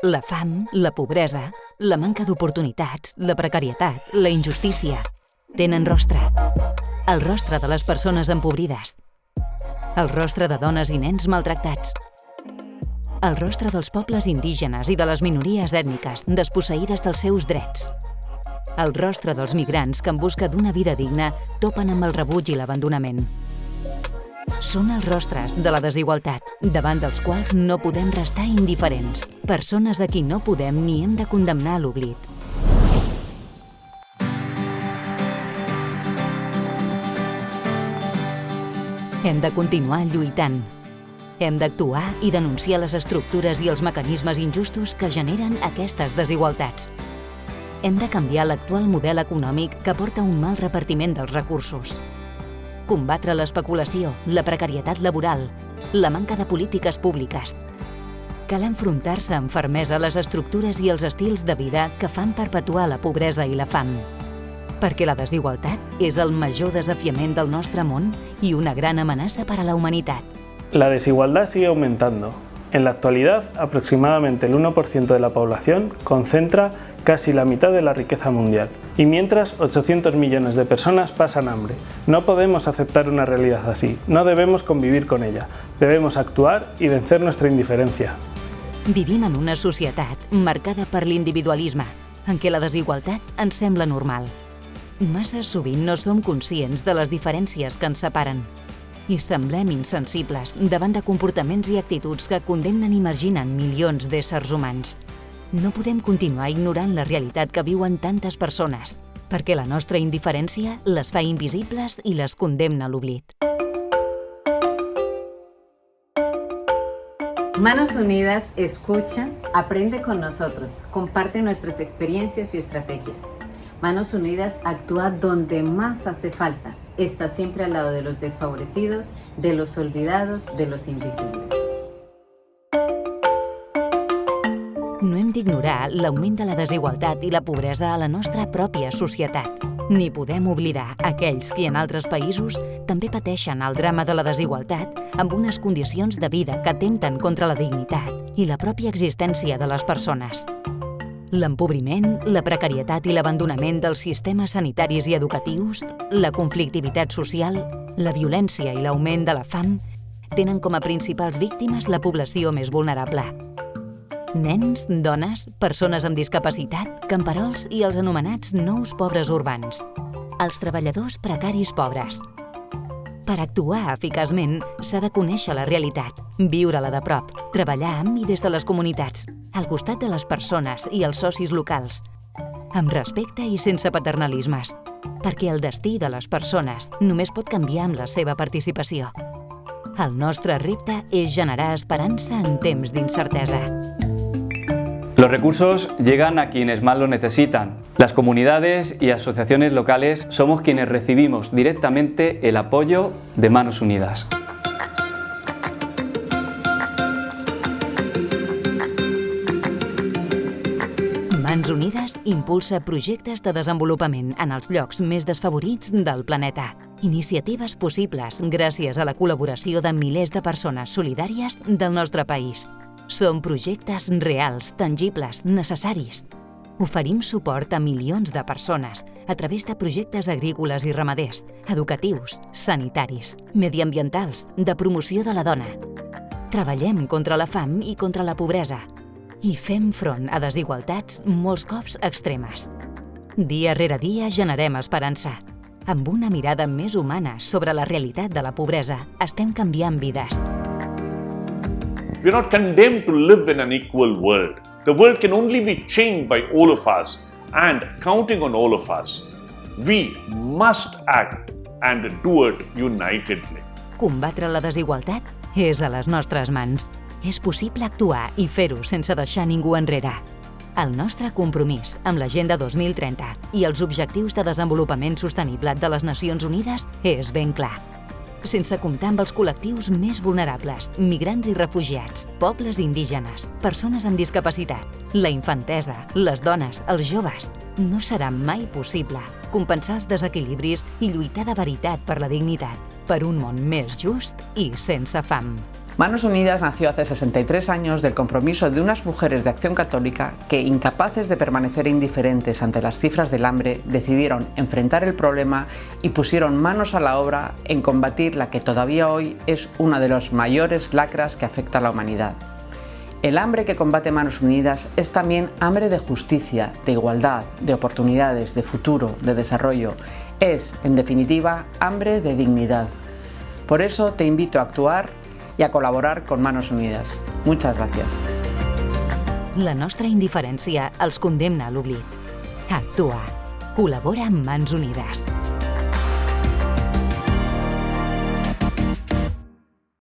La fam, la pobresa, la manca d'oportunitats, la precarietat, la injustícia, tenen rostre. El rostre de les persones empobrides. El rostre de dones i nens maltractats. El rostre dels pobles indígenes i de les minories ètniques desposseïdes dels seus drets. El rostre dels migrants que en busca d'una vida digna topen amb el rebuig i l'abandonament. Són els rostres de la desigualtat, davant dels quals no podem restar indiferents. Persones a qui no podem ni hem de condemnar a l'oblit. Hem de continuar lluitant. Hem d'actuar i denunciar les estructures i els mecanismes injustos que generen aquestes desigualtats. Hem de canviar l'actual model econòmic que porta un mal repartiment dels recursos. Combatre l'especulació, la precarietat laboral, la manca de polítiques públiques. Cal enfrontar-se amb fermesa a les estructures i els estils de vida que fan perpetuar la pobresa i la fam. Perquè la desigualtat és el major desafiament del nostre món y una gran amenaza para la humanidad. La desigualdad sigue aumentando. En la actualidad, aproximadamente el 1% de la población concentra casi la mitad de la riqueza mundial. Y mientras, 800 millones de personas pasan hambre. No podemos aceptar una realidad así. No debemos convivir con ella. Debemos actuar y vencer nuestra indiferencia. Vivim en una societat marcada per l'individualisme, en què la desigualtat ens sembla normal. Massa sovint no som conscients de les diferències que ens separen i semblem insensibles davant de comportaments i actituds que condemnen i marginen milions d'éssers humans. No podem continuar ignorant la realitat que viuen tantes persones, perquè la nostra indiferència les fa invisibles i les condemna a l'oblit. Manos Unidas escucha, aprende con nosotros, comparte nuestras experiencias y estrategias. Manos Unidas actúa donde más hace falta. Está siempre al lado de los desfavorecidos, de los olvidados, de los invisibles. No hem d'ignorar l'augment de la desigualtat i la pobresa a la nostra pròpia societat. Ni podem oblidar aquells que en altres països també pateixen el drama de la desigualtat amb unes condicions de vida que atempten contra la dignitat i la pròpia existència de les persones. L'empobriment, la precarietat i l'abandonament dels sistemes sanitaris i educatius, la conflictivitat social, la violència i l'augment de la fam tenen com a principals víctimes la població més vulnerable. Nens, dones, persones amb discapacitat, camperols i els anomenats nous pobres urbans. Els treballadors precaris pobres. Per actuar eficaçment, s'ha de conèixer la realitat, viure-la de prop, treballar amb i des de les comunitats, al costat de les persones i els socis locals, amb respecte i sense paternalismes, perquè el destí de les persones només pot canviar amb la seva participació. El nostre repte és generar esperança en temps d'incertesa. Los recursos llegan a quienes más lo necesitan. Las comunidades y asociaciones locales somos quienes recibimos directamente el apoyo de Manos Unidas. Mans Unides impulsa projectes de desenvolupament en els llocs més desfavorits del planeta. Iniciatives possibles gràcies a la col·laboració de milers de persones solidàries del nostre país. Són projectes reals, tangibles, necessaris. Oferim suport a milions de persones a través de projectes agrícoles i ramaders, educatius, sanitaris, mediambientals, de promoció de la dona. Treballem contra la fam i contra la pobresa i fem front a desigualtats molts cops extremes. Dia rere dia generem esperança. Amb una mirada més humana sobre la realitat de la pobresa, estem canviant vides. We are not condemned to live in an equal world. The world can only be changed by all of us, and counting on all of us. We must act and do it unitedly. Combatre la desigualtat és a les nostres mans. És possible actuar i fer-ho sense deixar ningú enrere. El nostre compromís amb l'Agenda 2030 i els Objectius de Desenvolupament Sostenible de les Nacions Unides és ben clar. Sense comptar amb els col·lectius més vulnerables, migrants i refugiats, pobles indígenes, persones amb discapacitat, la infantesa, les dones, els joves, no serà mai possible compensar els desequilibris i lluitar de veritat per la dignitat, per un món més just i sense fam. Manos Unidas nació hace 63 años del compromiso de unas mujeres de Acción Católica que, incapaces de permanecer indiferentes ante las cifras del hambre, decidieron enfrentar el problema y pusieron manos a la obra en combatir la que todavía hoy es una de las mayores lacras que afecta a la humanidad. El hambre que combate Manos Unidas es también hambre de justicia, de igualdad, de oportunidades, de futuro, de desarrollo. Es, en definitiva, hambre de dignidad. Por eso te invito a actuar i a col·laborar con Manos Unidas. Muchas gracias. La nostra indiferència els condemna a l'oblit. Actua. Col·labora amb Mans Unides.